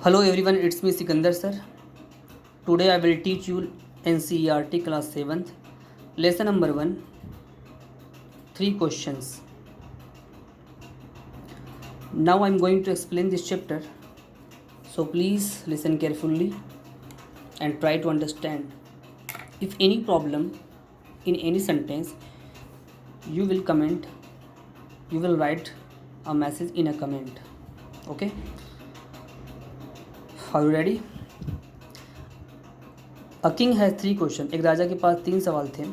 Hello everyone, it's me Sikandar sir. Today I will teach you NCERT class 7th. Lesson number 1. 3 questions. Now I am going to explain this chapter. So please listen carefully and try to understand. If any problem in any sentence, you will comment, you will write a message in a comment. Okay? Are you ready? A king has 3 question. एक राजा के पास 3 सवाल थे.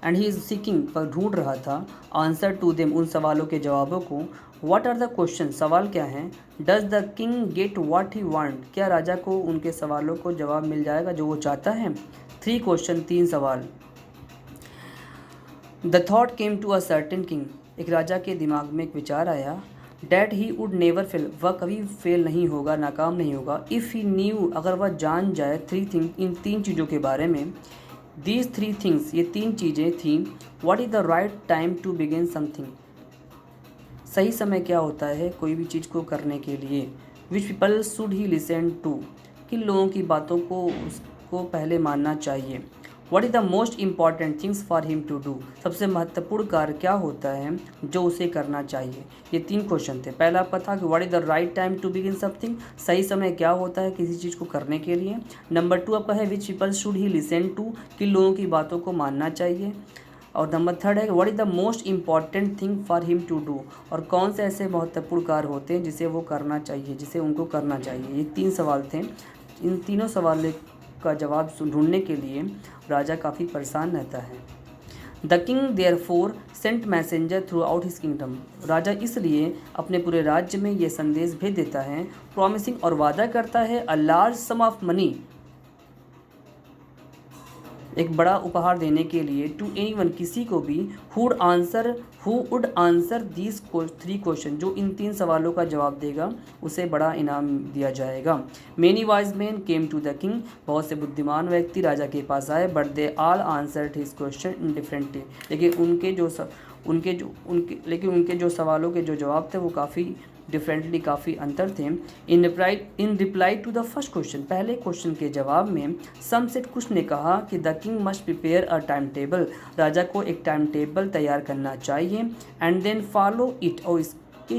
And he is seeking, पर ढूंढ रहा था, answer to them, उन सवालों के जवाबों को. व्हाट आर द क्वेश्चन, सवाल क्या हैं. Does the king get what he want, क्या राजा को उनके सवालों को जवाब मिल जाएगा जो वो चाहता है. 3 क्वेश्चन, 3 सवाल. The thought came to a certain king, एक राजा के दिमाग में एक विचार आया. That he would never fail, वह कभी फेल नहीं होगा, नाकाम नहीं होगा. इफ़ ही न्यू, अगर वह जान जाए, 3 थिंग, इन 3 चीज़ों के बारे में. दीज 3 थिंग्स, ये 3 चीज़ें थीं. What is the right time to begin something, सही समय क्या होता है कोई भी चीज़ को करने के लिए. Which people should he listen to, किन लोगों की बातों को उसको पहले मानना चाहिए. What is the most important things for him to do, सबसे महत्वपूर्ण कार्य क्या होता है जो उसे करना चाहिए. ये 3 क्वेश्चन थे. पहला आपका था कि what is the right time to begin something, सही समय क्या होता है किसी चीज़ को करने के लिए. नंबर 2 आपका है which people should he listen to, किन लोगों की बातों को मानना चाहिए. और नंबर 3 है what is the most important thing for him to do, और कौन से ऐसे महत्वपूर्ण कार्य होते हैं जिसे वो करना चाहिए, जिसे उनको करना चाहिए. ये 3 सवाल थे. इन तीनों सवालों का जवाब ढूंढने के लिए राजा काफ़ी परेशान रहता है. The king therefore sent messenger throughout his kingdom, राजा इसलिए अपने पूरे राज्य में ये संदेश भेज देता है. प्रॉमिसिंग, और वादा करता है, a large some of money, एक बड़ा उपहार देने के लिए. टू एनीवन, किसी को भी. Who would answer these 3 question, जो इन 3 सवालों का जवाब देगा उसे बड़ा इनाम दिया जाएगा. Many wise man came to the king, बहुत से बुद्धिमान व्यक्ति राजा के पास आए. But they all answered his question indifferently, लेकिन उनके जो सवालों के जो जवाब थे वो काफ़ी डिफरेंटली, काफ़ी अंतर थे. In reply to the first question, पहले क्वेश्चन के जवाब में, सम सेड, कुछ ने कहा कि the king must prepare a time table, राजा को एक टाइम टेबल तैयार करना चाहिए. एंड देन फॉलो इट, और इसके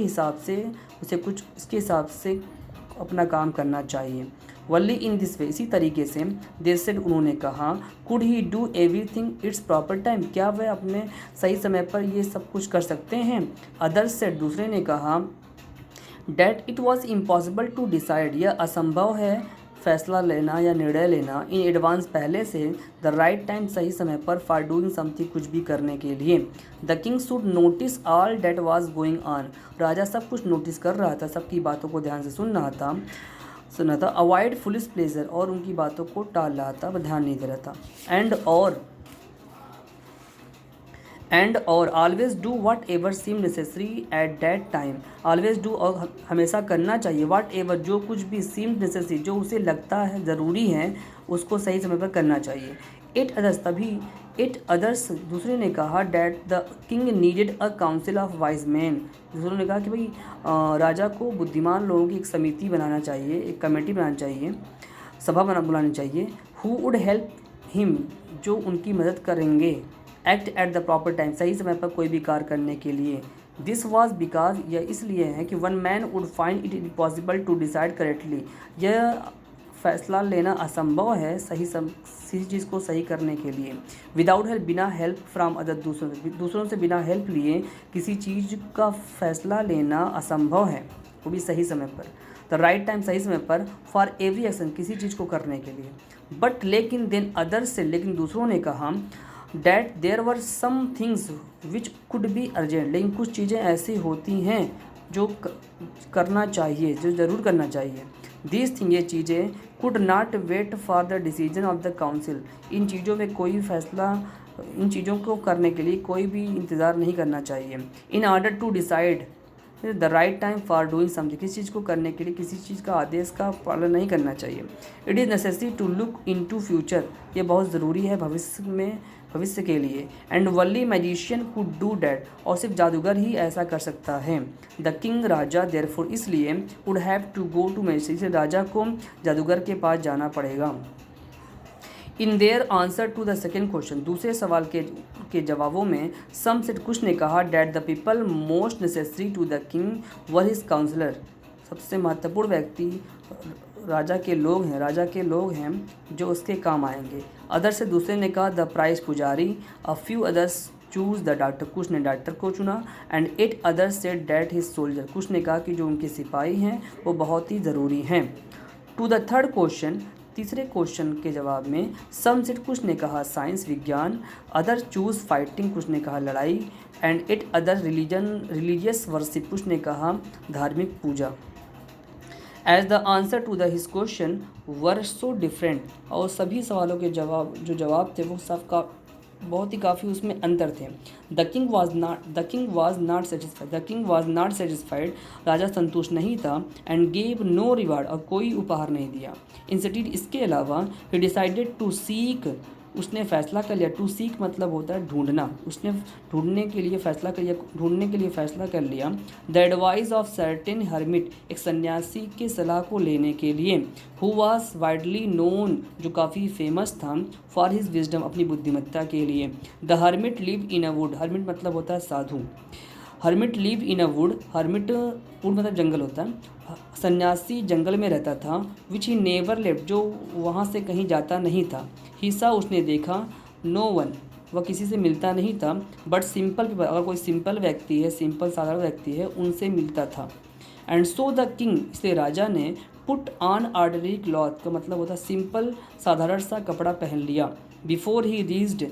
हिसाब से अपना काम करना चाहिए. वल्ली इन दिस वे, इसी तरीके से. दे सेड, उन्होंने कहा. Could he do everything it's proper time, क्या वह अपने सही समय पर ये सब कुछ कर सकते हैं. अदर्स सेड, दूसरे ने कहा. That it was impossible to decide, यह असंभव है फैसला लेना या निर्णय लेना. इन एडवांस, पहले से. द राइट टाइम, सही समय पर. फॉर डूइंग समथिंग, कुछ भी करने के लिए. The king should notice all that was going on, राजा सब कुछ नोटिस कर रहा था, सबकी बातों को ध्यान से सुन रहा था. अवॉइड फुलिश प्लेजर, और उनकी बातों को टाल रहा था, ध्यान नहीं दे रहा था. एंड और always do whatever seem necessary at that time, always do, और हमेशा करना चाहिए. वट एवर, जो कुछ भी, सीम नेसेसरी, जो उसे लगता है ज़रूरी है, उसको सही समय पर करना चाहिए. इट अदर्स, दूसरे ने कहा. That the king needed a council of wise man, दूसरों ने कहा कि भाई राजा को बुद्धिमान लोगों की एक समिति बनाना चाहिए, एक कमेटी बनानी चाहिए, सभा बुलानी चाहिए. हु वुड हेल्प हिम, जो उनकी मदद करेंगे. Act at the proper time, सही समय पर कोई भी कार्य करने के लिए. दिस वॉज बिकॉज, यह इसलिए है कि one man would find it impossible to decide correctly, यह फैसला लेना असंभव है किसी चीज़ को सही करने के लिए. विदाउट हेल्प, बिना हेल्प फ्रॉम अदर, दूसरों से बिना हेल्प लिए किसी चीज़ का फैसला लेना असंभव है, वो भी सही समय पर. द राइट टाइम, सही समय पर. फॉर एवरी एक्शन, किसी चीज़ को करने के लिए. बट, लेकिन. देन अदर्स से, लेकिन दूसरों ने कहा. That there were some things which could be urgent, लेकिन कुछ चीज़ें ऐसी होती हैं जो करना चाहिए, जो ज़रूर करना चाहिए. दीज थिंग, ये चीज़ें. Could not wait for the decision of the council, इन चीज़ों में कोई फैसला, इन चीज़ों को करने के लिए कोई भी इंतज़ार नहीं करना चाहिए. In order to decide the right time for doing something, किसी चीज़ को करने के लिए किसी चीज़ का आदेश का पालन नहीं करना चाहिए. It is necessary to look into future, ये बहुत ज़रूरी है भविष्य में भविष्य के लिए। And only magician could do that, और सिर्फ जादूगर ही ऐसा कर सकता है। द किंग, राजा, देयरफॉर इसलिए, would have to go to magician, से राजा को जादूगर के पास जाना पड़ेगा। In their answer to the second question, दूसरे सवाल के जवाबों में सम सेड, कुछ ने कहा, that the people most necessary to the king were his councillor, सबसे महत्वपूर्ण व्यक्ति राजा के लोग हैं जो उसके काम आएंगे। अदर से दूसरे ने कहा, द प्राइस पुजारी, a few others choose the doctor, कुछ ने डॉक्टर को चुना। And 8 others said that his soldier, कुछ ने कहा कि जो उनके सिपाही हैं वो बहुत ही ज़रूरी हैं। टू द थर्ड क्वेश्चन, तीसरे क्वेश्चन के जवाब में सम सेड, कुछ ने कहा साइंस विज्ञान, अदर चूज फाइटिंग, कुछ ने कहा लड़ाई। एंड 8 अदर रिलीजियस वर्शिप, कुछ ने कहा धार्मिक पूजा। As the answer to the his question were so different, और सभी सवालों के जवाब थे वो सब का बहुत ही काफ़ी उसमें अंतर थे। The king was not satisfied, राजा संतुष्ट नहीं था। एंड गेव नो रिवार्ड, और कोई उपहार नहीं दिया। इंस्टेड, इसके अलावा, ही डिसाइडेड टू सीक, उसने फैसला कर लिया। टू सीक मतलब होता है ढूंढना, उसने ढूंढने के लिए फैसला कर लिया। The advice of certain hermit, एक सन्यासी के सलाह को लेने के लिए। हु वॉज वाइडली नोन, जो काफ़ी फेमस था, फॉर हिज विजडम, अपनी बुद्धिमत्ता के लिए। The hermit live in a wood, hermit मतलब होता है साधु। Hermit live in a wood, wood मतलब जंगल होता है। सन्यासी जंगल में रहता था। विच ही नेवर लेफ्ट, जो वहाँ से कहीं जाता नहीं था। ही सा, उसने देखा। नो वन, वह किसी से मिलता नहीं था। बट सिंपल पीपल, अगर कोई सिंपल व्यक्ति है, सिंपल साधारण व्यक्ति है, उनसे मिलता था। एंड सो द किंग, इसलिए राजा ने पुट ऑन ऑर्डनरी क्लॉथ, का मतलब होता है सिंपल साधारण सा कपड़ा पहन लिया। Before he reached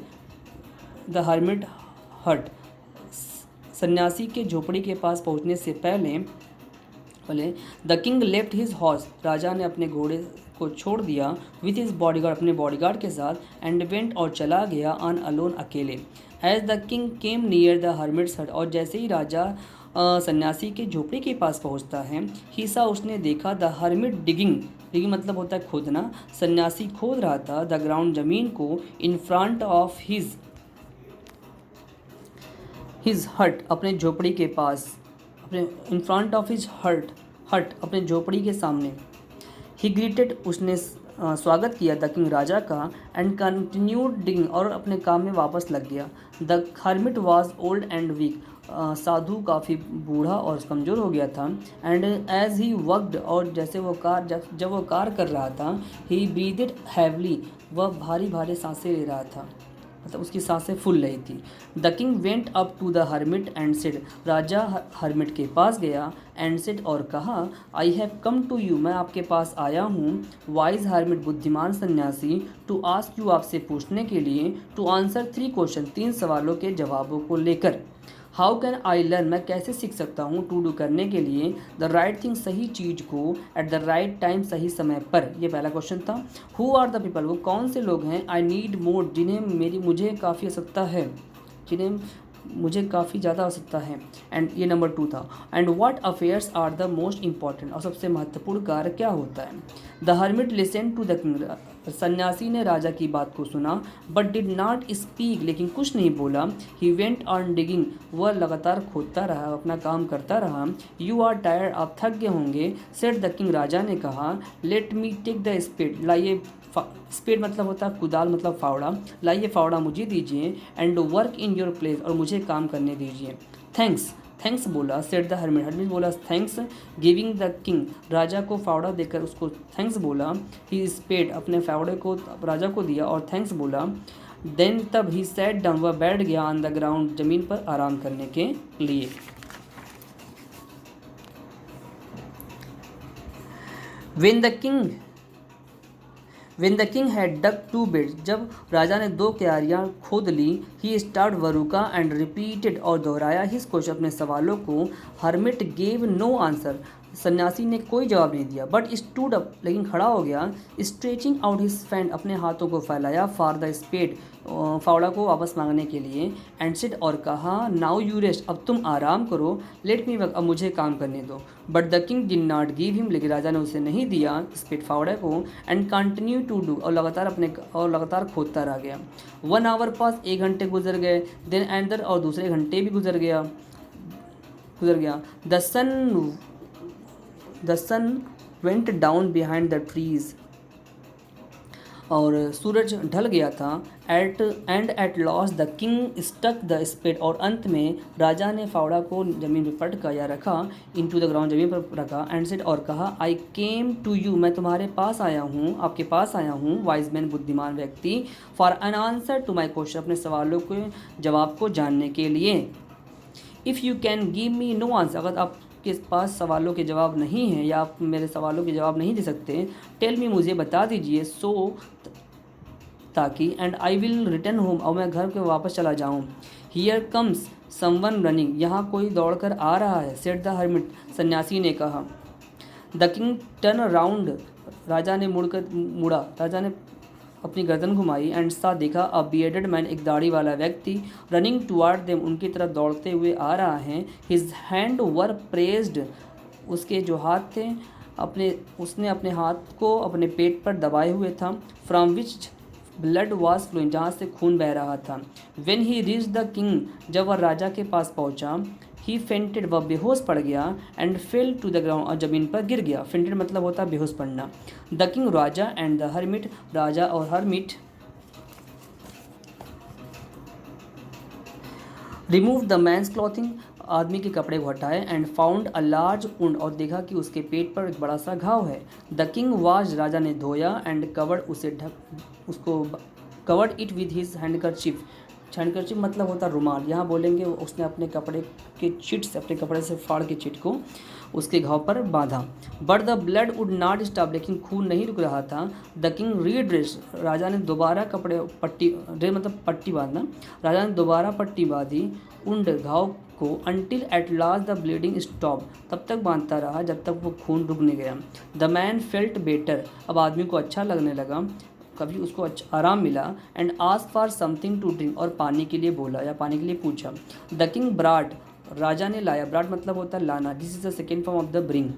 the hermit hut, सन्यासी के झोपड़ी के पास पहुंचने से पहले the king left his horse, राजा ने अपने घोड़े को छोड़ दिया। विथ हिज बॉडीगार्ड, अपने बॉडीगार्ड के साथ। एंड वेंट, और चला गया। ऑन अलोन, अकेले। As the king came near the hermit's hut, और जैसे ही राजा सन्यासी के झोपड़ी के पास पहुंचता है, ही सा, उसने देखा। द हर्मिट डिगिंग मतलब होता है खोदना, सन्यासी खोद रहा था। द ग्राउंड, जमीन को। इन फ्रंट ऑफ हिज हट, अपने झोपड़ी के पास, इन फ्रंट ऑफ हिज हट, अपने झोपड़ी के सामने। ही ग्रीटेड, उसने स्वागत किया द किंग, राजा का। एंड कंटिन्यूड डिगिंग, और अपने काम में वापस लग गया। The hermit was old and weak, साधु काफ़ी बूढ़ा और कमज़ोर हो गया था। एंड एज ही वर्कड, और जैसे वो जब वो कार्य कर रहा था, ही ब्रीथेड हैवली, वह भारी भारी सांसें ले रहा था, मतलब उसकी सांसें फूल रही थी। The king went up to the hermit and said, राजा हर्मिट के पास गया। एंड सेड, और कहा, I have come to you, मैं आपके पास आया हूँ। वाइज हर्मिट, बुद्धिमान सन्यासी। टू आस्क यू, आपसे पूछने के लिए। टू आंसर 3 क्वेश्चन, 3 सवालों के जवाबों को लेकर। हाउ कैन आई लर्न, मैं कैसे सीख सकता हूँ। टू डू, करने के लिए। द राइट थिंग, सही चीज़ को। एट द राइट टाइम, सही समय पर, ये पहला क्वेश्चन था। हु आर द पीपल, वो कौन से लोग हैं। आई नीड मोर, मुझे काफ़ी आवश्यकता है, जिन्हें मुझे काफ़ी ज़्यादा आवश्यकता है। एंड ये नंबर 2 था। And what affairs are the most important, और सबसे महत्वपूर्ण कार्य क्या होता है। The hermit listen to the king, सन्यासी ने राजा की बात को सुना। बट डिड नॉट स्पीक, लेकिन कुछ नहीं बोला। ही वेंट ऑन डिगिंग, वह लगातार खोदता रहा, अपना काम करता रहा। यू आर टायर्ड, आप थक गए होंगे। सेड द किंग, राजा ने कहा। Let me take the spade, लाइए, स्पेड मतलब होता है कुदाल, मतलब फावड़ा, लाइए फावड़ा मुझे दीजिए। And work in your place, और मुझे काम करने दीजिए। थैंक्स बोला। सेड द हर्मिट बोला थैंक्स। गिविंग द किंग, राजा को फावड़ा देकर उसको थैंक्स बोला। ही स्पेड, अपने फावड़े को राजा को दिया और थैंक्स बोला। देन, तब ही सैट डाउन, वह बैठ गया। ऑन द ग्राउंड, जमीन पर आराम करने के लिए। When the king had dug 2 beds, जब राजा ने 2 क्यारियाँ खोद ली। ही स्टार्ट वरुका एंड रिपीटेड, और दोहराया हिज क्वेश्चन, अपने सवालों को। हर्मिट गेव नो आंसर, सन्यासी ने कोई जवाब नहीं दिया, बट स्टूड अप, लेकिन खड़ा हो गया, स्ट्रेचिंग आउट हिज फैंड, अपने हाथों को फैलाया, फॉर द स्पेड, फावड़ा को वापस मांगने के लिए, एंड सिट, और कहा, नाउ यू रेस्ट, अब तुम आराम करो, लेट मी वर्क, अब मुझे काम करने दो। But the king did not give him, लेकिन राजा ने उसे नहीं दिया स्पेड, फावड़े को, एंड कंटिन्यू टू डू, और लगातार खोदता रह गया। 1 आवर पास, 1 घंटे गुजर गए, देन एंदर, और दूसरे घंटे भी गुजर गया। The sun went down behind the trees, और सूरज ढल गया था। At last the king stuck the spade, और अंत में राजा ने फावड़ा को जमीन पर पटका या रखा, इनटू द ग्राउंड, जमीन पर रखा, एंड सेड, और कहा, आई केम टू यू, मैं तुम्हारे पास आया हूँ, आपके पास आया हूँ, वाइज मैन, बुद्धिमान व्यक्ति, for an answer to my question, अपने सवालों के जवाब को जानने के लिए। If you can give me no answer, अगर आपके पास सवालों के जवाब नहीं हैं या आप मेरे सवालों के जवाब नहीं दे सकते, टेल मी, मुझे बता दीजिए, सो ताकि, and I will return home, और मैं घर के वापस चला जाऊँ। हियर कम्स समवन रनिंग, यहाँ कोई दौड़कर आ रहा है, सेड द हर्मिट, सन्यासी ने कहा। द किंग टर्न अराउंड, राजा ने मुड़ा, राजा ने अपनी गर्दन घुमाई, एंड सा, देखा, अ बियर्डेड मैन, एक दाढ़ी वाला व्यक्ति, रनिंग टुवार्ड देम, उनकी तरफ दौड़ते हुए आ रहा है। हिज हैंड वर प्रेस्ड, उसके जो हाथ थे उसने अपने हाथ को अपने पेट पर दबाए हुए था। From which blood was flowing, जहाँ से खून बह रहा था। When he reach the king, जब वह राजा के पास पहुँचा, ही फेंटेड, वह बेहोश पड़ गया, and fell to the ground, और जमीन पर गिर गया। फेंटेड मतलब होता है बेहोश पड़ना। द किंग, राजा, एंड द हर्मिट, राजा और hermit, remove the man's clothing, आदमी के कपड़े को हटाए, and found a large wound, और देखा कि उसके पेट पर एक बड़ा सा घाव है। द किंग वाश, राजा ने धोया, एंड कवर्ड, उसको covered it with his handkerchief, handkerchief मतलब होता रुमाल, यहाँ बोलेंगे उसने अपने कपड़े के चिट से, अपने कपड़े से फाड़ के चिट को उसके घाव पर बांधा। But the blood would not stop, लेकिन खून नहीं रुक रहा था। द किंग रीड्रेस, राजा ने दोबारा पट्टी मतलब पट्टी बांधना, राजा ने दोबारा पट्टी बांधी उंड, घाव को, until at last the bleeding stop, तब तक बांधता रहा जब तक वो खून रुक नहीं गया। द मैन फेल्ट बेटर, अब आदमी को अच्छा लगने लगा, कभी उसको आराम मिला, and ask for something to drink, और पानी के लिए बोला या पानी के लिए पूछा। द किंग ब्राड, राजा ने लाया, ब्राड मतलब होता है लाना, this is the second form of the bring,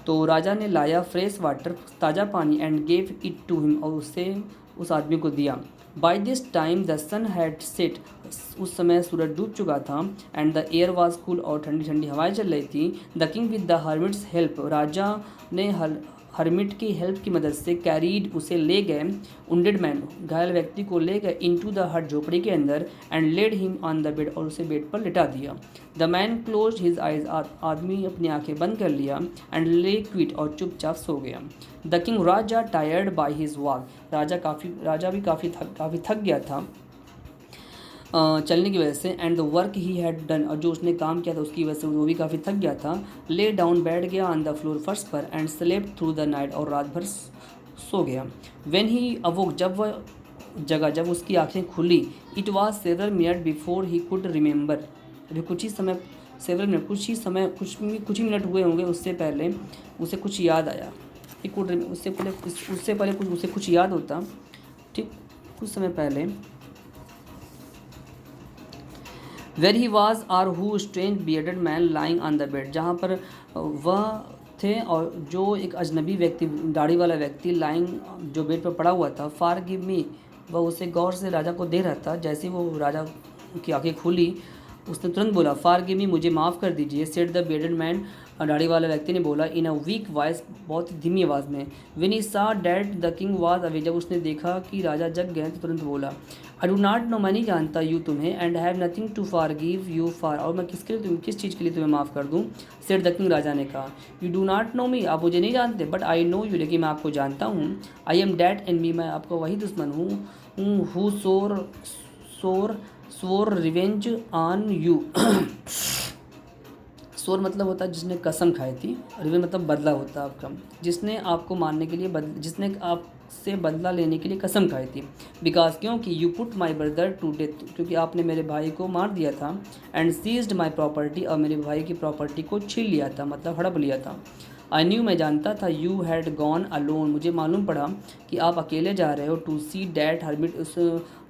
तो राजा ने लाया फ्रेश वाटर, ताज़ा पानी, and gave it to him, और उसे उस आदमी को दिया। By this time the sun had set, उस समय सूरज डूब चुका था, and the air was cool, और ठंडी ठंडी हवाएं चल रही थी। The king with the hermit's help, राजा ने हर्मिट की हेल्प की मदद से, कैरीड, उसे ले गए, उंडेड मैन, घायल व्यक्ति को ले गए, इनटू द हट, झोपड़ी के अंदर, and laid him on the bed, और उसे बेड पर लिटा दिया। The man close his eyes, आदमी अपनी आंखें बंद कर लिया, एंड ले क्विट, और चुपचाप सो गया। द किंग, राजा, टायर्ड बाई हिज वॉक, राजा भी काफ़ी थक गया था चलने की वजह से, and the work he had done, और जो उसने काम किया था उसकी वजह से वो भी काफ़ी थक गया था। ले डाउन, बैठ गया, ऑन द फ्लोर, फर्श पर, and slept through the night, और रात भर सो गया। व्हेन ही अवोक, जब उसकी आंखें खुली, it was several minute before he could remember, अभी कुछ ही मिनट हुए होंगे उससे पहले उसे कुछ याद आया। उससे पहले उसे कुछ याद होता, ठीक, कुछ समय पहले। Where he was are who strange bearded man lying on the bed, जहाँ पर वह थे और जो एक अजनबी व्यक्ति, दाढ़ी वाला व्यक्ति, लाइंग, जो बेड पर पड़ा हुआ था। फार गिव मी, वह उसे गौर से राजा को दे रहा था। जैसे वो राजा की आंखें खुली, उसने तुरंत बोला, फार गिव मी, मुझे माफ़ कर दीजिए। सेड द बियर्डेड मैन, दाढ़ी वाला व्यक्ति ने बोला, इन अ वीक वॉइस, बहुत ही धीमी आवाज़ में। व्हेन ही सा that the king was away, जब उसने देखा कि राजा जग गए तो तुरंत बोला, आई डू नॉट नो, मैं नहीं जानता यू तुम्हें, and have nothing to forgive you for, और मैं किस चीज़ के लिए तुम्हें माफ़ कर दूँ। सेड द किंग, राजा ने कहा, यू डू नॉट नो मी, आप मुझे नहीं जानते, बट आई नो यू, लेकिन मैं आपको जानता हूँ। आई एम डैट एनमी, मैं आपका वही दुश्मन हूँ हु सोर रिवेंज ऑन यू, सोर मतलब होता है जिसने कसम खाई थी, रिवेंज मतलब बदला होता है आपका, जिसने आपको मारने के लिए जिसने आपसे बदला लेने के लिए कसम खाई थी। बिकॉज क्योंकि you put my brother to death, क्योंकि आपने मेरे भाई को मार दिया था। एंड सीज्ड माई प्रॉपर्टी, और मेरे भाई की प्रॉपर्टी को छीन लिया था, मतलब हड़प लिया था। आई न्यू, मैं जानता था। यू हैड गॉन अलोन, मुझे मालूम पड़ा कि आप अकेले जा रहे हो। टू सी डैट हर्मिट, उस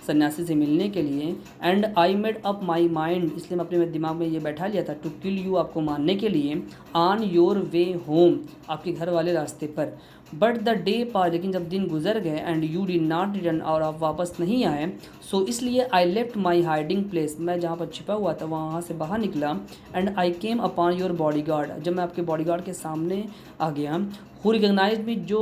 सन्यासी से मिलने के लिए। And I made up my mind, इसलिए मैं अपने दिमाग में ये बैठा लिया था, टू किल यू, आपको मारने के लिए। ऑन योर वे होम, आपके घर वाले रास्ते पर। बट द डे पास, लेकिन जब दिन गुजर गए। And you did not return, और आप वापस नहीं आए। सो इसलिए I left my hiding place, मैं जहाँ पर छिपा हुआ था वहाँ से बाहर निकला। And I came upon your body guard, जब मैं आपके बॉडी गार्ड के सामने आ गया। हु रिकग्नाइज मी, जो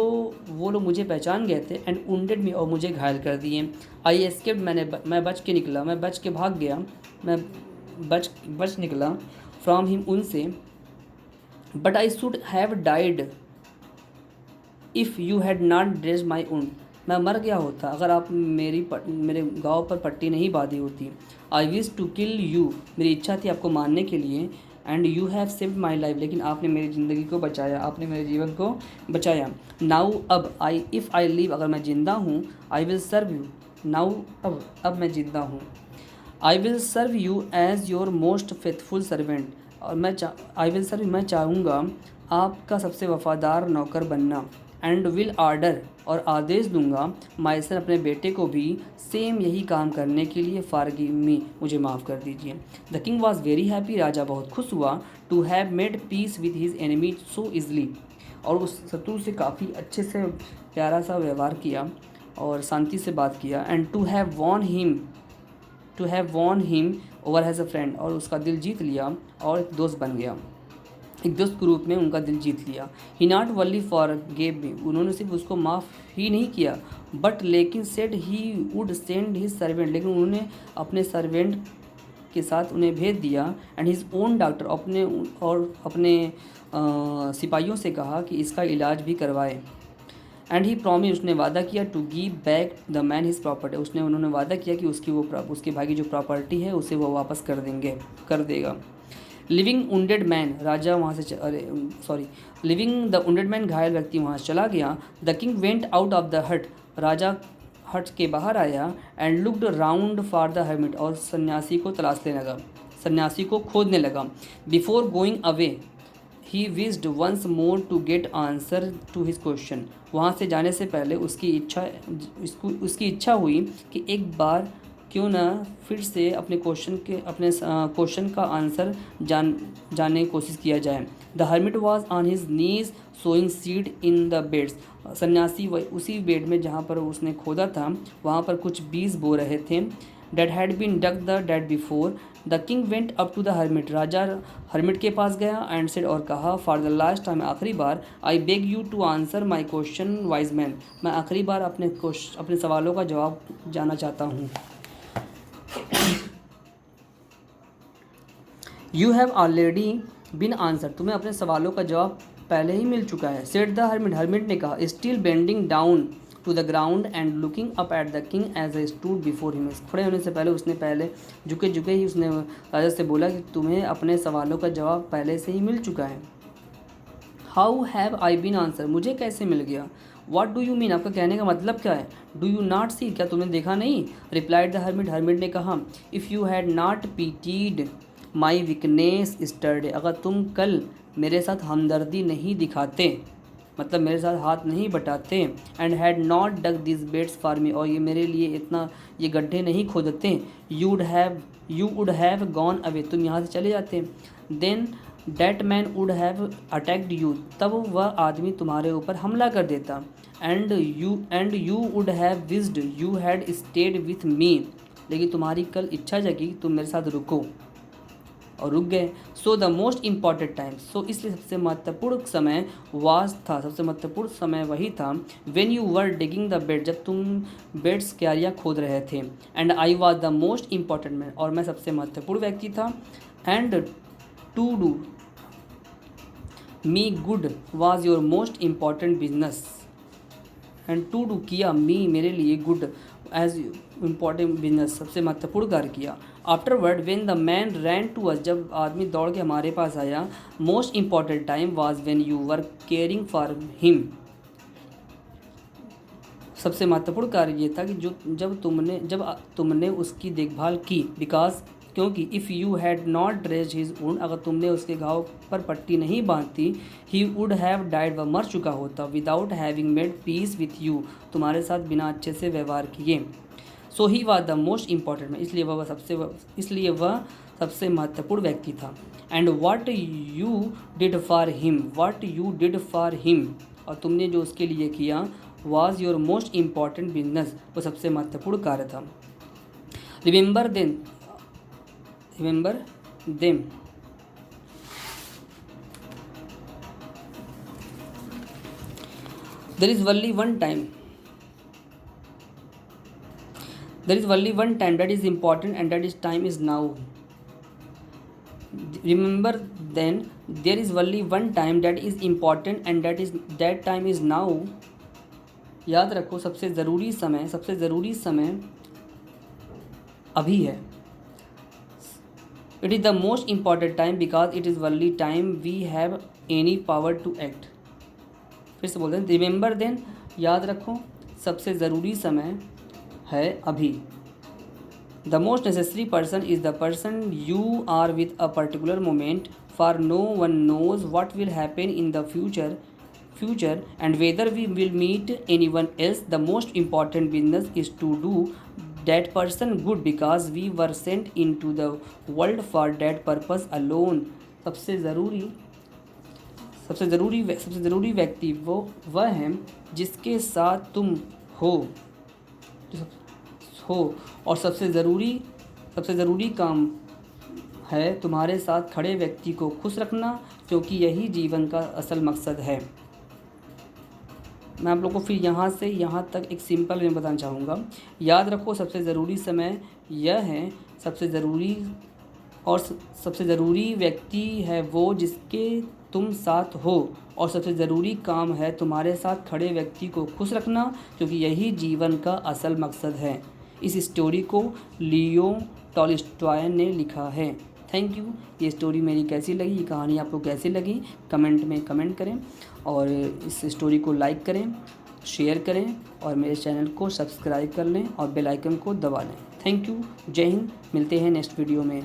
वो लोग मुझे पहचान गए थे। एंड वुंडेड मी, और मुझे घायल कर दिए। आई एस्केप्ड, मैं बच के निकला, मैं बच के भाग गया, मैं बच निकला फ्रॉम हिम, उनसे। But I should have died if you had not dress my wound, मैं मर गया होता अगर आप मेरे गाँव पर पट्टी नहीं बांधी होती। I wish to kill you, मेरी इच्छा थी आपको मारने के लिए। And you have saved my life, लेकिन आपने मेरी ज़िंदगी को बचाया, आपने मेरे जीवन को बचाया। नाउ अब, इफ़ आई लिव, अगर मैं ज़िंदा हूँ। I will serve you, now अब मैं ज़िंदा हूँ। I will serve you as your most faithful servant, और आई विल सर्व, मैं चाहूँगा आपका सबसे वफ़ादार नौकर बनना। एंड विल आर्डर, और आदेश दूंगा। माई सन, अपने बेटे को भी, सेम यही काम करने के लिए। फॉरगिव मी, मुझे माफ़ कर दीजिए। The king was very happy, राजा बहुत खुश हुआ। To have made peace with his enemy so easily, और उस शत्रु से काफ़ी अच्छे से प्यारा सा व्यवहार किया और शांति से बात किया। And to have won him over has a friend, और उसका दिल जीत लिया और एक दोस्त बन गया, एक दोस्त के रूप में उनका दिल जीत लिया। He not only forgave me, उन्होंने सिर्फ उसको माफ़ ही नहीं किया, बट लेकिन said he would send his servant, लेकिन उन्होंने अपने सर्वेंट के साथ उन्हें भेज दिया। एंड हिज ओन डॉक्टर, अपने सिपाहियों से कहा कि इसका इलाज भी करवाए। एंड ही प्रॉमिस, उसने वादा किया। To give back the man his property, उन्होंने वादा किया कि उसके भाई की जो प्रॉपर्टी है उसे वो वापस कर देगा। लिविंग वुंडेड मैन, राजा वहाँ से लिविंग द वुंडेड मैन, घायल व्यक्ति वहाँ से चला गया। The king went out of the hut, राजा हट के बाहर आया। And looked round for the hermit, और सन्यासी को तलाशने लगा, सन्यासी को खोजने लगा। Before going away he wished once more to get answer to his question, वहाँ से जाने से पहले उसकी इच्छा हुई कि एक बार क्यों ना फिर से अपने क्वेश्चन का आंसर जानने की कोशिश किया जाए। The hermit was on his knees sowing seed in the beds, सन्यासी उसी बेड में जहाँ पर उसने खोदा था वहाँ पर कुछ बीज बो रहे थे। That had been dug the day before. The king went up to the hermit, राजा हर्मिट के पास गया। एंड सेड, और कहा, फॉर द लास्ट टाइम, आखिरी बार। I beg you to answer my question wise man, मैं आखिरी बार अपने सवालों का जवाब जानना चाहता हूँ। You have already been answer, तुम्हें अपने सवालों का जवाब पहले ही मिल चुका है। सेड द हर्मिट, हर्मिट ने कहा। Still bending down to the ground and looking up at the king as a stood before him, खड़े होने से पहले उसने झुके ही उसने राजा से बोला कि तुम्हें अपने सवालों का जवाब पहले से ही मिल चुका है। How have I been answer, मुझे कैसे मिल गया। व्हाट डू यू मीन, आपका कहने का मतलब क्या है। डू यू नॉट सी, क्या तुमने देखा नहीं। रिप्लाइड द हर्मिट, हर्मिट ने कहा। If you had not pitied my weakness yesterday, अगर तुम कल मेरे साथ हमदर्दी नहीं दिखाते, मतलब मेरे साथ हाथ नहीं बटाते। And had not dug this beds for me, और ये मेरे लिए ये गड्ढे नहीं खोदते। You would have gone away, तुम यहाँ से चले जाते। Then that man would have attacked you, तब वह आदमी तुम्हारे ऊपर हमला कर देता। And you would have wished you had stayed with me, लेकिन तुम्हारी कल इच्छा जगी तुम मेरे साथ रुको, और रुक गए। So the most important time, so इसलिए सबसे महत्वपूर्ण समय वही था। When you were digging the bed, जब तुम बेड्स क्यारियाँ खोद रहे थे। And I was the most important man, और मैं सबसे महत्वपूर्ण व्यक्ति था। And to do me good was your most important business, and to do किया मी मेरे लिए गुड एज इम्पॉर्टेंट बिजनेस, सबसे महत्वपूर्ण कार्य किया। Afterward when the man ran to us, जब आदमी दौड़ के हमारे पास आया। Most important time was when you were caring for him, सबसे महत्वपूर्ण कार्य ये था कि जब तुमने उसकी देखभाल की। बिकॉज, क्योंकि if you had not dressed his wound, अगर तुमने उसके घाव पर पट्टी नहीं बांधती, ही वुड हैव डाइड, वह मर चुका होता। Without having made peace with you, तुम्हारे साथ बिना अच्छे से व्यवहार किए। So he was the most important, इसलिए वह सबसे महत्वपूर्ण व्यक्ति था। And what you did for him, और तुमने जो उसके लिए किया, was your most important business, वो सबसे महत्वपूर्ण कार्य था। Remember them, there is only one time that is important, and that is time is now. Remember then, there is only one time that is important, and that time is now. याद रखो, सबसे ज़रूरी समय अभी है। It is the most important time because it is only time we have any power to act. फिर से बोलते हैं, रिमेंबर देन, याद रखो, सबसे ज़रूरी समय है अभी। The most necessary person is the person you are with a particular moment, for no one knows what will happen in the future and whether we will meet anyone else. The most important business is to do that person good because we were sent into the world for that purpose alone. सबसे ज़रूरी व्यक्ति वह है जिसके साथ तुम हो और सबसे ज़रूरी काम है तुम्हारे साथ खड़े व्यक्ति को खुश रखना, क्योंकि यही जीवन का असल मकसद है। मैं आप लोगों को फिर यहाँ से यहाँ तक एक सिंपल में बताना चाहूँगा। याद रखो, सबसे ज़रूरी समय यह है, सबसे ज़रूरी व्यक्ति है वो जिसके तुम साथ हो, और सबसे ज़रूरी काम है तुम्हारे साथ खड़े व्यक्ति को खुश रखना, क्योंकि यही जीवन का असल मकसद है। इस स्टोरी को लियो टॉलस्टॉय ने लिखा है। Thank you. ये स्टोरी मेरी कैसी लगी, ये कहानी आपको कैसी लगी, कमेंट में कमेंट करें, और इस स्टोरी को लाइक करें, शेयर करें, और मेरे चैनल को सब्सक्राइब कर लें और बेल आइकन को दबा लें। Thank you. जय हिंद। मिलते हैं नेक्स्ट वीडियो में।